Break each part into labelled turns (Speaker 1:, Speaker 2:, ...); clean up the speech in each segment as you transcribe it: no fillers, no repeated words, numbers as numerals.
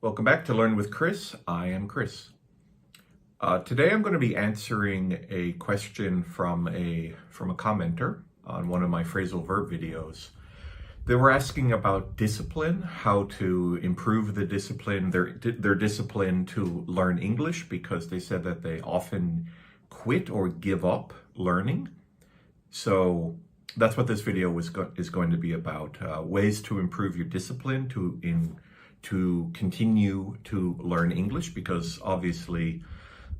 Speaker 1: Welcome back to Learn with Chris. I am Chris. Today I'm going to be answering a question from a commenter on one of my phrasal verb videos. They were asking about discipline, how to improve the discipline, their discipline to learn English, because they said that they often quit or give up learning. So that's what this video is going to be about, ways to improve your discipline to continue to learn English, because obviously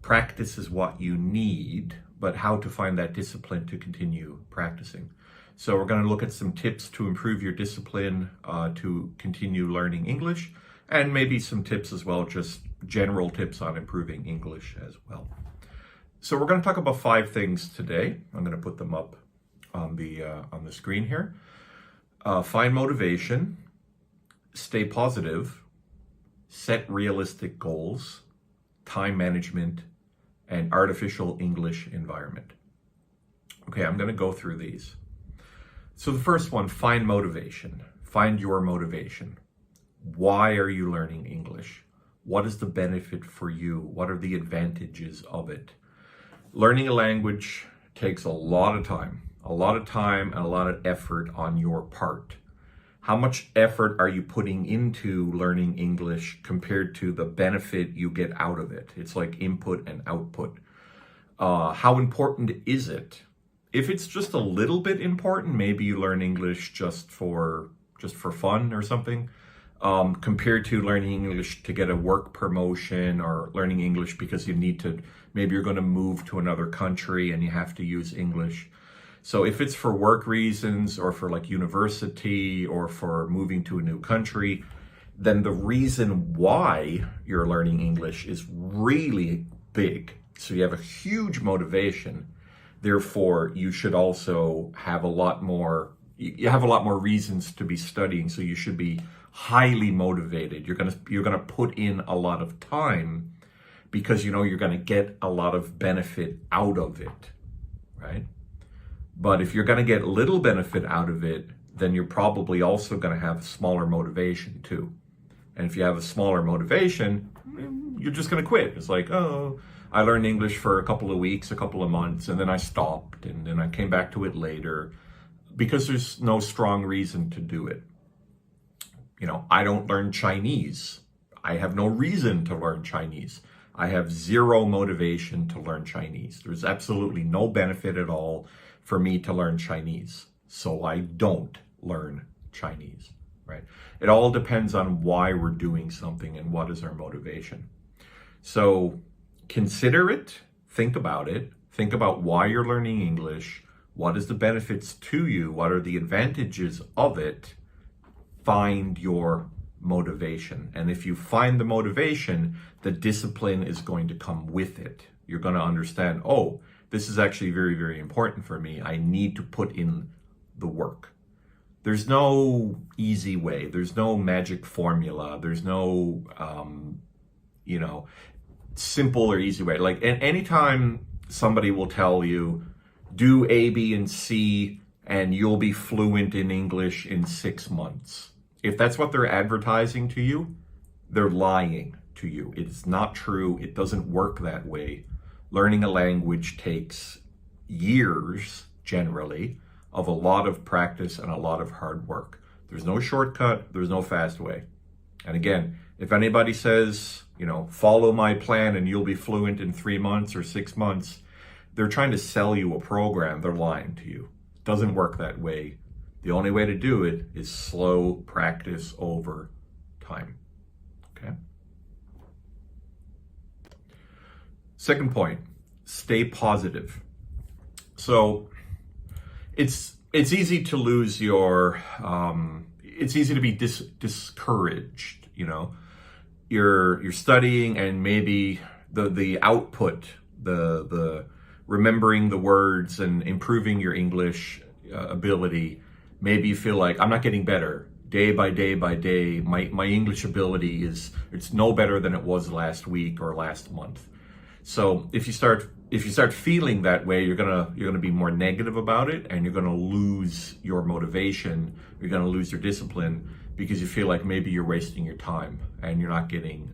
Speaker 1: practice is what you need, but how to find that discipline to continue practicing. So we're going to look at some tips to improve your discipline to continue learning English, and maybe some tips as well, just general tips on improving English as well. So we're going to talk about 5 things today. I'm going to put them up on the screen here. Find motivation, stay positive, set realistic goals, time management, and artificial English environment. Okay, I'm going to go through these. So the first one, find motivation. Find your motivation. Why are you learning English? What is the benefit for you? What are the advantages of it? Learning a language takes a lot of time and a lot of effort on your part. How much effort are you putting into learning English compared to the benefit you get out of it? It's like input and output. How important is it? If it's just a little bit important, maybe you learn English just for fun or something, compared to learning English to get a work promotion, or learning English because you need to, maybe you're going to move to another country and you have to use English. So if it's for work reasons, or for like university, or for moving to a new country, then the reason why you're learning English is really big. So you have a huge motivation. Therefore, you should also have a lot more reasons to be studying. So you should be highly motivated. You're gonna put in a lot of time, because you know you're gonna get a lot of benefit out of it, right? But if you're going to get little benefit out of it, then you're probably also going to have smaller motivation too. And if you have a smaller motivation, you're just going to quit. It's like, oh, I learned English for a couple of weeks, a couple of months, and then I stopped, and then I came back to it later, because there's no strong reason to do it. You know, I don't learn Chinese. I have no reason to learn Chinese. I have zero motivation to learn Chinese. There's absolutely no benefit at all for me to learn Chinese. So I don't learn Chinese, right? It all depends on why we're doing something and what is our motivation. So consider it, think about it, think about why you're learning English, what is the benefits to you, what are the advantages of it, find your motivation. And if you find the motivation, the discipline is going to come with it. You're going to understand, oh, this is actually very, very important for me. I need to put in the work. There's no easy way. There's no magic formula. There's no, simple or easy way. Like anytime somebody will tell you, do A, B, and C, and you'll be fluent in English in 6 months. If that's what they're advertising to you, they're lying to you. It's not true. It doesn't work that way. Learning a language takes years, generally, of a lot of practice and a lot of hard work. There's no shortcut. There's no fast way. And again, if anybody says, follow my plan and you'll be fluent in 3 months or 6 months, they're trying to sell you a program. They're lying to you. It doesn't work that way. The only way to do it is slow practice over time. Okay? Second point, stay positive. So it's easy to lose your, it's easy to be discouraged, You're studying, and maybe the output, the remembering the words and improving your English ability, maybe you feel like I'm not getting better. Day by day by day, my English ability it's no better than it was last week or last month. So if you start feeling that way, you're gonna be more negative about it, and you're gonna lose your motivation. You're gonna lose your discipline, because you feel like maybe you're wasting your time and you're not getting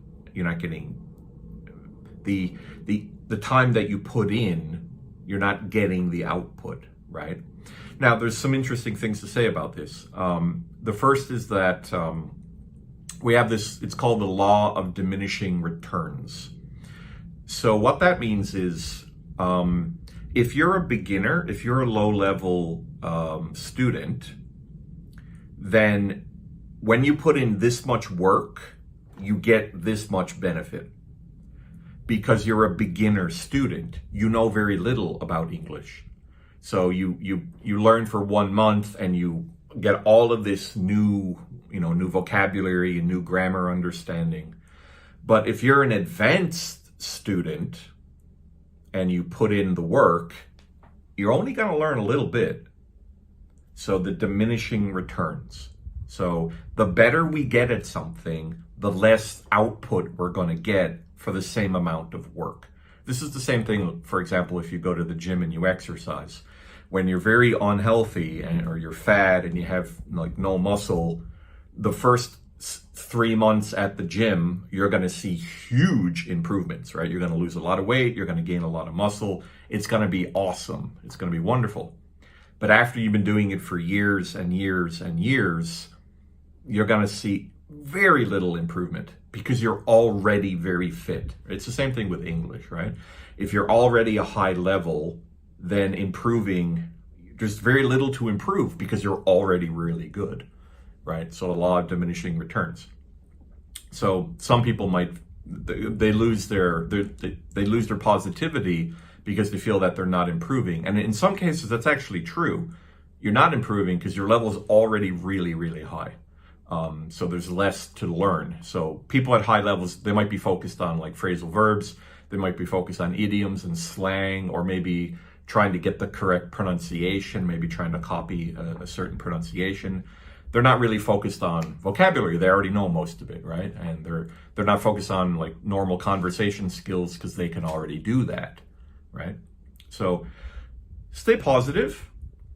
Speaker 1: the time that you put in, you're not getting the output, right? Now, there's some interesting things to say about this. The first is that we have this, it's called the law of diminishing returns. So what that means is, if you're a beginner, if you're a low-level student, then when you put in this much work, you get this much benefit. Because you're a beginner student, you know very little about English. So you learn for 1 month and you get all of this new vocabulary and new grammar understanding. But if you're an advanced student and you put in the work, you're only going to learn a little bit. So the diminishing returns. So the better we get at something, the less output we're going to get for the same amount of work. This is the same thing, for example, if you go to the gym and you exercise. When you're very unhealthy or you're fat and you have like no muscle, the first 3 months at the gym, you're going to see huge improvements, right? You're going to lose a lot of weight. You're going to gain a lot of muscle. It's going to be awesome. It's going to be wonderful. But after you've been doing it for years and years and years, you're going to see very little improvement because you're already very fit. It's the same thing with English, right? If you're already a high level, then improving, there's very little to improve because you're already really good, right? So the law of diminishing returns. So some people they lose their positivity because they feel that they're not improving. And in some cases, that's actually true. You're not improving because your level is already really, really high. So there's less to learn. So people at high levels, they might be focused on like phrasal verbs. They might be focused on idioms and slang, or maybe trying to get the correct pronunciation, maybe trying to copy a certain pronunciation. They're not really focused on vocabulary. They already know most of it, right? And they're not focused on like normal conversation skills because they can already do that, right? So stay positive.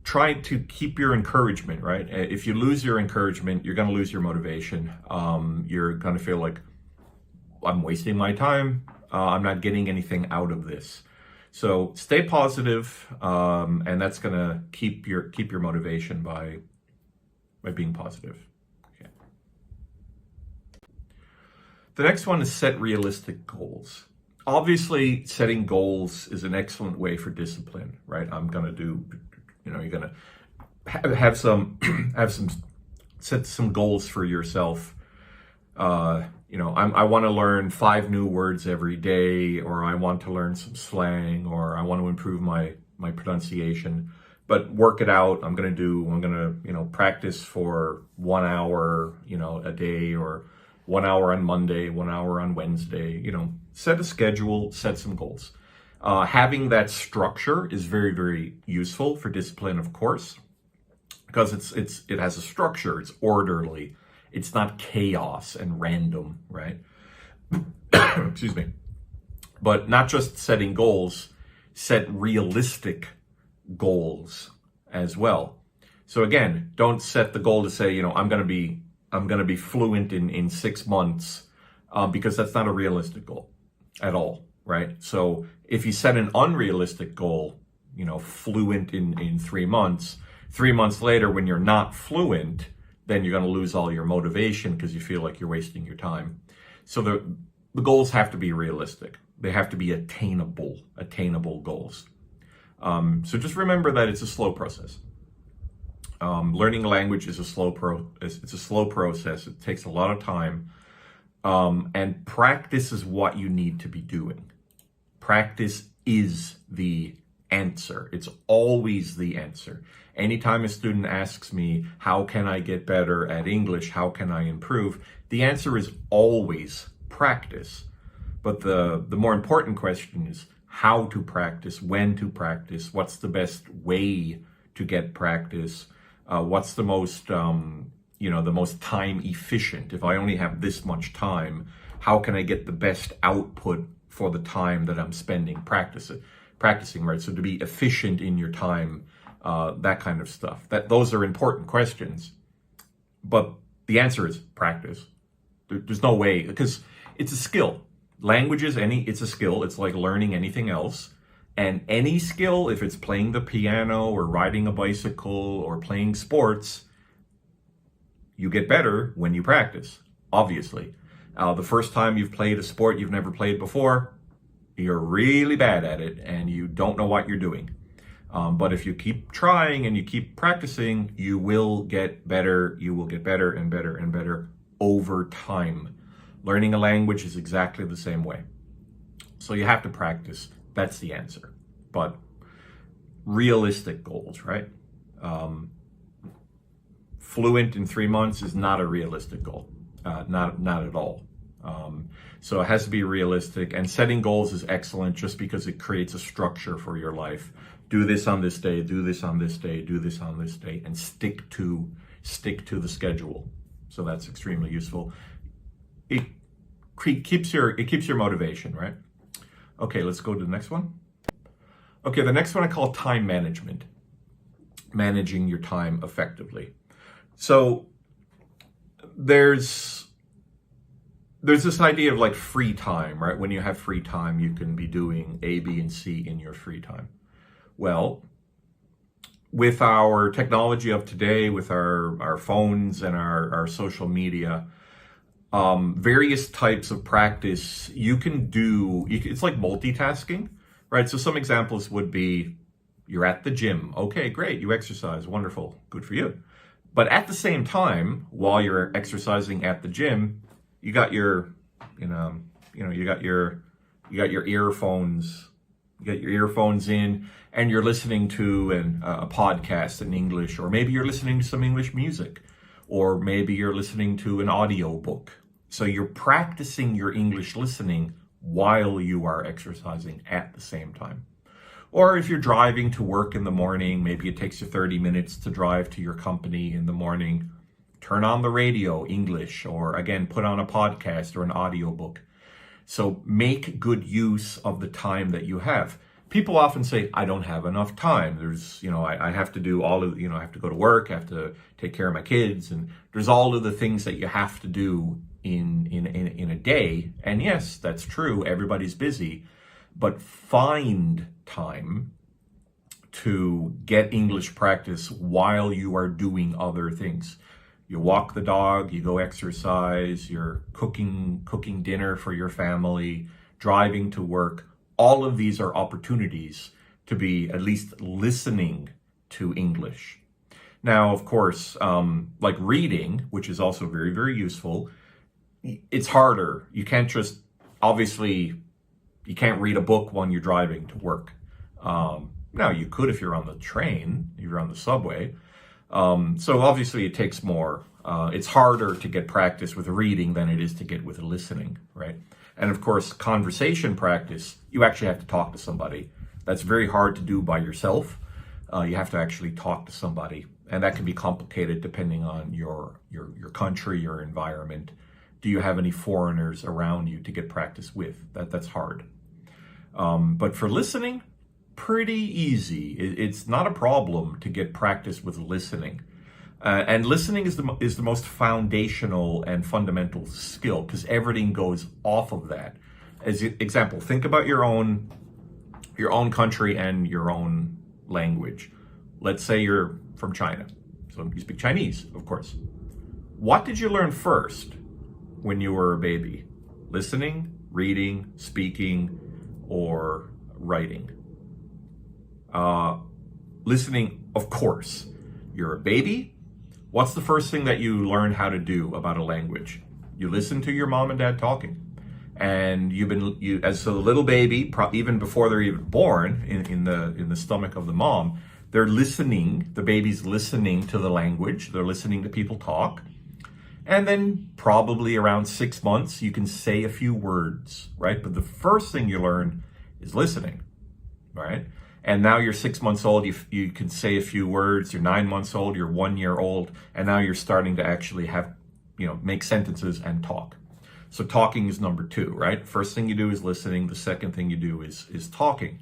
Speaker 1: Try to keep your encouragement, right? If you lose your encouragement, you're going to lose your motivation. You're going to feel like, I'm wasting my time. I'm not getting anything out of this. So stay positive, and that's going to keep your motivation by being positive. Okay. The next one is set realistic goals. Obviously, setting goals is an excellent way for discipline, right? I'm going to do, you're going to have some set some goals for yourself. I want to learn 5 new words every day, or I want to learn some slang, or I want to improve my pronunciation. But work it out. I'm going to practice for 1 hour, a day, or 1 hour on Monday, 1 hour on Wednesday. Set a schedule, set some goals. Having that structure is very, very useful for discipline, of course, because it has a structure. It's orderly. It's not chaos and random, right? Excuse me. But not just setting goals, set realistic goals as well. So again, don't set the goal to say, I'm going to be fluent in 6 months, because that's not a realistic goal at all, right? So if you set an unrealistic goal, fluent in 3 months, 3 months later, when you're not fluent, then you're going to lose all your motivation because you feel like you're wasting your time. So the goals have to be realistic. They have to be attainable goals. So just remember that it's a slow process. Learning a language is a slow process. It takes a lot of time. And practice is what you need to be doing. Practice is the answer. It's always the answer. Anytime a student asks me, how can I get better at English? How can I improve? The answer is always practice. But the more important question is how to practice, when to practice, what's the best way to get practice, what's the most, the most time efficient. If I only have this much time, how can I get the best output for the time that I'm spending practicing, right? So to be efficient in your time, that kind of stuff. Those are important questions, but The answer is practice. There's no way, because it's a skill. Languages, it's a skill. It's like learning anything else. And any skill, if it's playing the piano or riding a bicycle or playing sports, you get better when you practice, obviously. The first time you've played a sport you've never played before, you're really bad at it and you don't know what you're doing. But if you keep trying and you keep practicing, you will get better. You will get better and better and better over time. Learning a language is exactly the same way. So you have to practice. That's the answer. But realistic goals, right? Fluent in 3 months is not a realistic goal. Not at all. So it has to be realistic, and setting goals is excellent just because it creates a structure for your life. Do this on this day, do this on this day, do this on this day, and stick to the schedule. So that's extremely useful. It keeps your motivation, right? Okay, let's go to the next one. Okay, the next one I call time management. Managing your time effectively. So there's this idea of like free time, right? When you have free time, you can be doing A, B, and C in your free time. Well, with our technology of today, with our phones and our social media, various types of practice you can do. It's like multitasking, right? So some examples would be, you're at the gym. Okay, great. You exercise. Wonderful. Good for you. But at the same time, while you're exercising at the gym, you got your, you got your earphones. You got your earphones in, and you're listening to a podcast in English, or maybe you're listening to some English music, or maybe you're listening to an audio book. So you're practicing your English listening while you are exercising at the same time. Or if you're driving to work in the morning, maybe it takes you 30 minutes to drive to your company in the morning, turn on the radio, English, or again, put on a podcast or an audiobook. So make good use of the time that you have. People often say, I don't have enough time. There's, I have to do all of, I have to go to work, I have to take care of my kids, and there's all of the things that you have to do in a day. And yes, that's true. Everybody's busy, but find time to get English practice while you are doing other things. You walk the dog, you go exercise, you're cooking dinner for your family, driving to work. All of these are opportunities to be at least listening to English. Now, of course, like reading, which is also very, very useful, it's harder. You can't just, obviously, you can't read a book when you're driving to work. Now, you could if you're on the train, if you're on the subway. So obviously it takes more. It's harder to get practice with reading than it is to get with listening, right? And of course, conversation practice, you actually have to talk to somebody. That's very hard to do by yourself. You have to actually talk to somebody, and that can be complicated depending on your country, your environment. Do you have any foreigners around you to get practice with? That's hard. But for listening, pretty easy. It's not a problem to get practice with listening. And listening is the most foundational and fundamental skill, because everything goes off of that. As an example, think about your own country and your own language. Let's say you're from China, so you speak Chinese, of course. What did you learn first when you were a baby? Listening, reading, speaking, or writing? Listening, of course. You're a baby. What's the first thing that you learn how to do about a language? You listen to your mom and dad talking. And as a little baby, even before they're even born, in the stomach of the mom, they're listening. The baby's listening to the language. They're listening to people talk. And then probably around 6 months, you can say a few words, right? But the first thing you learn is listening, right? And now you're 6 months old, you can say a few words. You're 9 months old, you're 1 year old, and now you're starting to actually have, make sentences and talk. So talking is number 2, right? First thing you do is listening. The second thing you do is talking.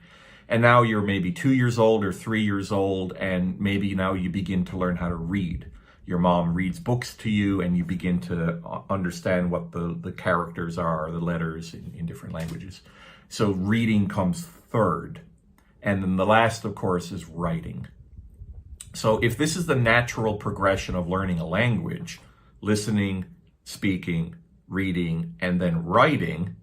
Speaker 1: And now you're maybe 2 years old or 3 years old, and maybe now you begin to learn how to read. your mom reads books to you and you begin to understand what the characters are, the letters in different languages. So reading comes third. And then the last, of course, is writing. So if this is the natural progression of learning a language, listening, speaking, reading, and then writing,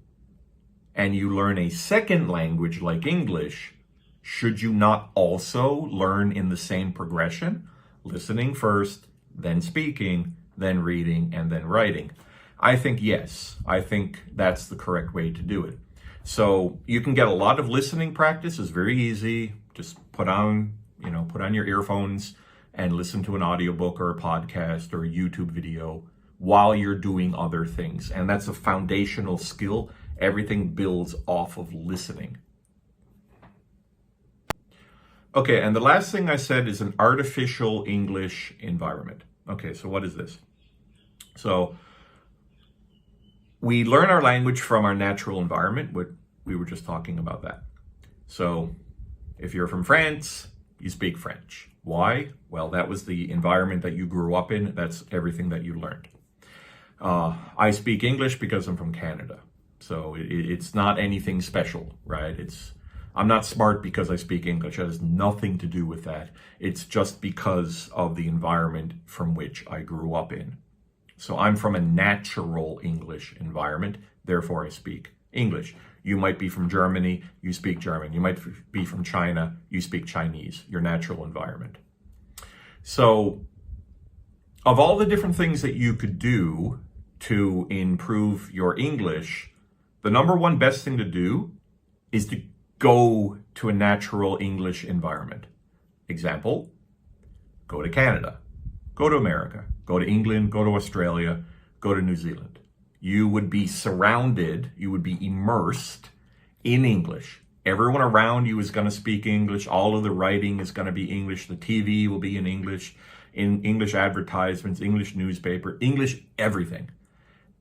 Speaker 1: and you learn a second language like English, should you not also learn in the same progression? Listening first, then speaking, then reading, and then writing. I think yes. I think that's the correct way to do it. So you can get a lot of listening practice. It's very easy. Just put on your earphones and listen to an audiobook or a podcast or a YouTube video while you're doing other things. And that's a foundational skill. Everything builds off of listening. Okay, and the last thing I said is an artificial English environment. Okay, so what is this? So we learn our language from our natural environment. We were just talking about that. So if you're from France, you speak French. Why? Well, that was the environment that you grew up in. That's everything that you learned. I speak English because I'm from Canada. So it's not anything special, right? I'm not smart because I speak English. It has nothing to do with that. It's just because of the environment from which I grew up in. So I'm from a natural English environment, therefore I speak English. You might be from Germany, you speak German. You might be from China, you speak Chinese, your natural environment. So of all the different things that you could do to improve your English, the number one best thing to do is to go to a natural English environment. Example, go to Canada, go to America, go to England, go to Australia, go to New Zealand. You would be surrounded, you would be immersed in English. Everyone around you is going to speak English. All of the writing is going to be English. The TV will be in English advertisements, English newspaper, English everything.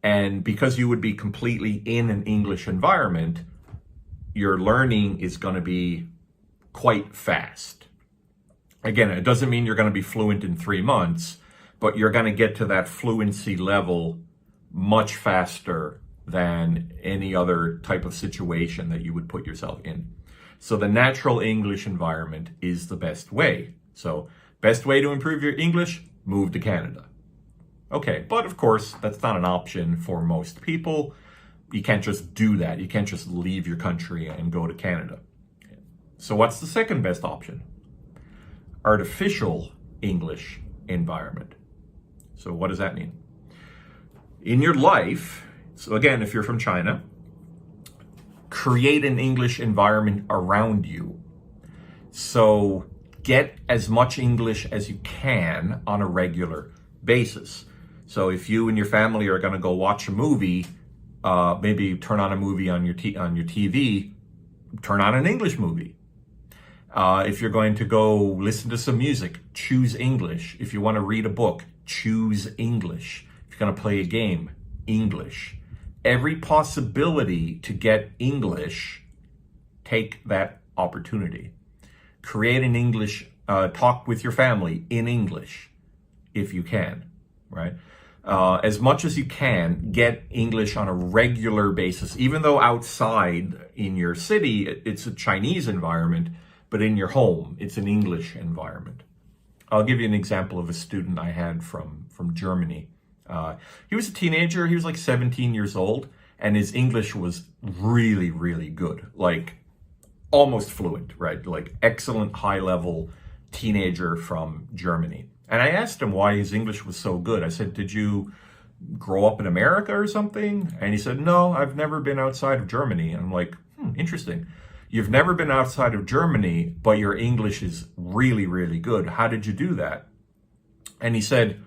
Speaker 1: And because you would be completely in an English environment, your learning is going to be quite fast. Again, it doesn't mean you're going to be fluent in 3 months, but you're going to get to that fluency level much faster than any other type of situation that you would put yourself in. So the natural English environment is the best way. So best way to improve your English, move to Canada. Okay, but of course, that's not an option for most people. You can't just do that. You can't just leave your country and go to Canada. So what's the second best option? Artificial English environment. So what does that mean? In your life, so again, if you're from China, create an English environment around you. So get as much English as you can on a regular basis. So if you and your family are going to go watch a movie, maybe turn on a movie on your TV, turn on an English movie. If you're going to go listen to some music, choose English. If you want to read a book, choose English. If you're going to play a game, English. Every possibility to get English, take that opportunity. Create an English, talk with your family in English, if you can, right? As much as you can, get English on a regular basis. Even though outside in your city, it's a Chinese environment, but in your home, it's an English environment. I'll give you an example of a student I had from Germany. He was a teenager, he was like 17 years old, and his English was really, really good. Like almost fluent, right? Like excellent high-level teenager from Germany. And I asked him why his English was so good. I said, did you grow up in America or something? And he said, no, I've never been outside of Germany. And I'm like, interesting. You've never been outside of Germany, but your English is really, really good. How did you do that? And he said,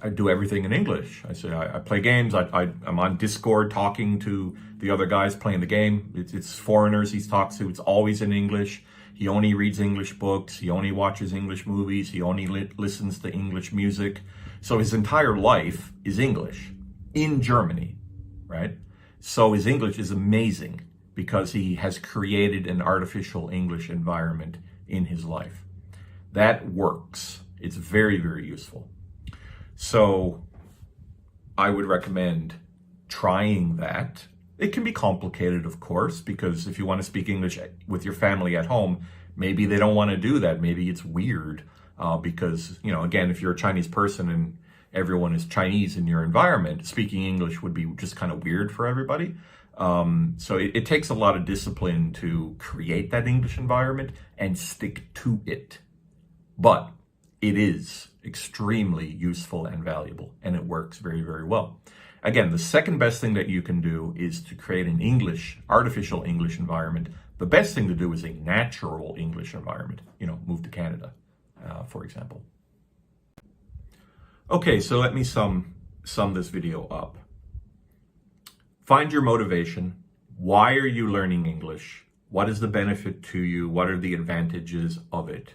Speaker 1: I do everything in English. I said, I play games. I'm on Discord talking to the other guys playing the game. It's foreigners he talks to. It's always in English. He only reads English books. He only watches English movies. He only listens to English music. So his entire life is English in Germany, right? So his English is amazing because he has created an artificial English environment in his life. That works. It's very, very useful. So I would recommend trying that. It can be complicated, of course, because if you want to speak English with your family at home, maybe they don't want to do that. Maybe it's weird because, again, if you're a Chinese person and everyone is Chinese in your environment, speaking English would be just kind of weird for everybody. So it takes a lot of discipline to create that English environment and stick to it. But it is extremely useful and valuable, and it works very, very well. Again, the second best thing that you can do is to create an artificial English environment. The best thing to do is a natural English environment. Move to Canada, for example. Okay, so let me sum this video up. Find your motivation. Why are you learning English? What is the benefit to you? What are the advantages of it?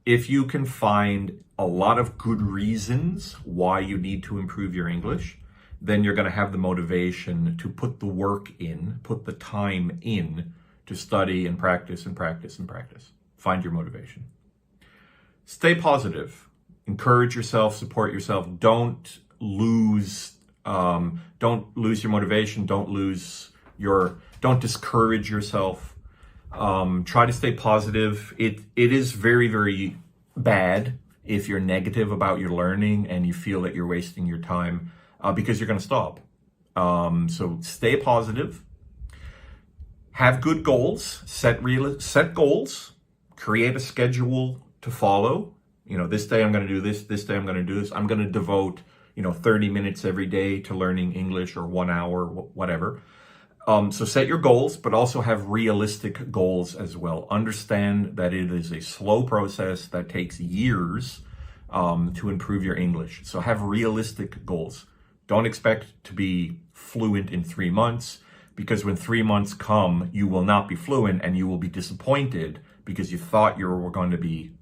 Speaker 1: If you can find a lot of good reasons why you need to improve your English, then you're going to have the motivation to put the work in, put the time in to study and practice and practice and practice. Find your motivation. Stay positive. Encourage yourself, support yourself. Don't lose your motivation. Don't discourage yourself. Try to stay positive. It is very, very bad if you're negative about your learning and you feel that you're wasting your time because you're going to stop. So stay positive. Have good goals. Set goals. Create a schedule to follow. This day I'm going to do this. This day I'm going to do this. I'm going to devote 30 minutes every day to learning English, or 1 hour, whatever. So set your goals, but also have realistic goals as well. Understand that it is a slow process that takes years to improve your English. So have realistic goals. Don't expect to be fluent in 3 months, because when 3 months come, you will not be fluent and you will be disappointed because you thought you were going to be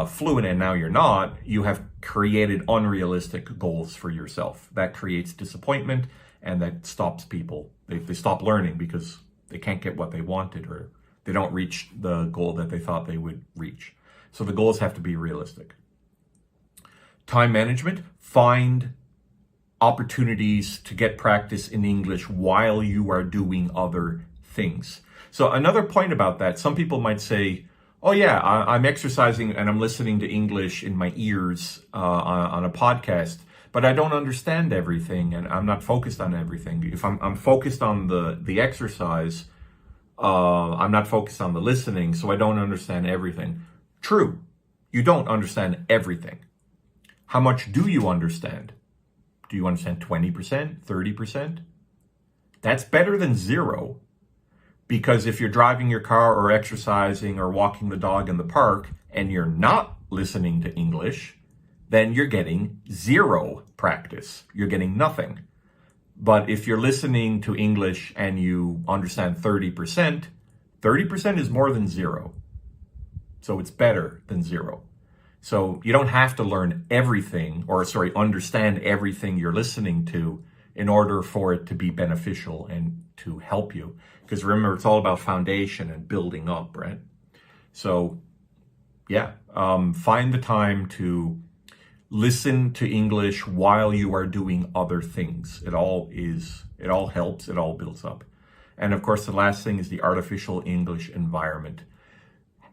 Speaker 1: fluent and now you're not. You have created unrealistic goals for yourself. That creates disappointment and that stops people. They stop learning because they can't get what they wanted, or they don't reach the goal that they thought they would reach. So the goals have to be realistic. Time management. Find opportunities to get practice in English while you are doing other things. So another point about that, some people might say, oh yeah, I'm exercising and I'm listening to English in my ears on a podcast, but I don't understand everything and I'm not focused on everything. If I'm focused on the exercise, I'm not focused on the listening, so I don't understand everything. True, you don't understand everything. How much do you understand? Do you understand 20%, 30%? That's better than zero. Because if you're driving your car or exercising or walking the dog in the park and you're not listening to English, then you're getting zero practice. You're getting nothing. But if you're listening to English and you understand 30%, 30% is more than zero. So it's better than zero. So you don't have to learn everything, understand everything you're listening to in order for it to be beneficial and to help you. Because remember, it's all about foundation and building up, right? So, yeah, find the time to listen to English while you are doing other things. It all helps, it all builds up. And of course, the last thing is the artificial English environment.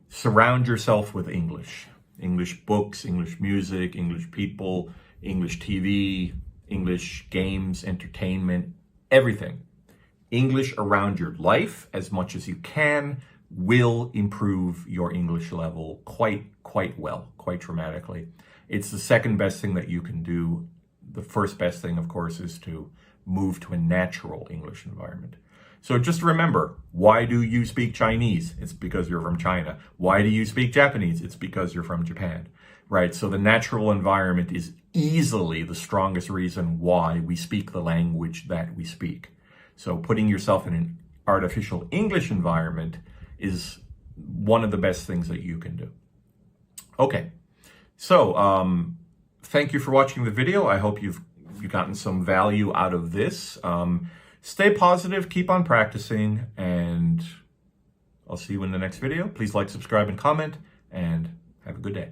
Speaker 1: Surround yourself with English books, English music, English people, English TV, English games, entertainment, everything. English around your life as much as you can will improve your English level quite well, quite dramatically. It's the second best thing that you can do. The first best thing, of course, is to move to a natural English environment. So just remember, why do you speak Chinese? It's because you're from China. Why do you speak Japanese? It's because you're from Japan, right? So the natural environment is easily the strongest reason why we speak the language that we speak. So putting yourself in an artificial English environment is one of the best things that you can do. Okay, so thank you for watching the video. I hope you've gotten some value out of this. Stay positive, keep on practicing, and I'll see you in the next video. Please like, subscribe, and comment, and have a good day.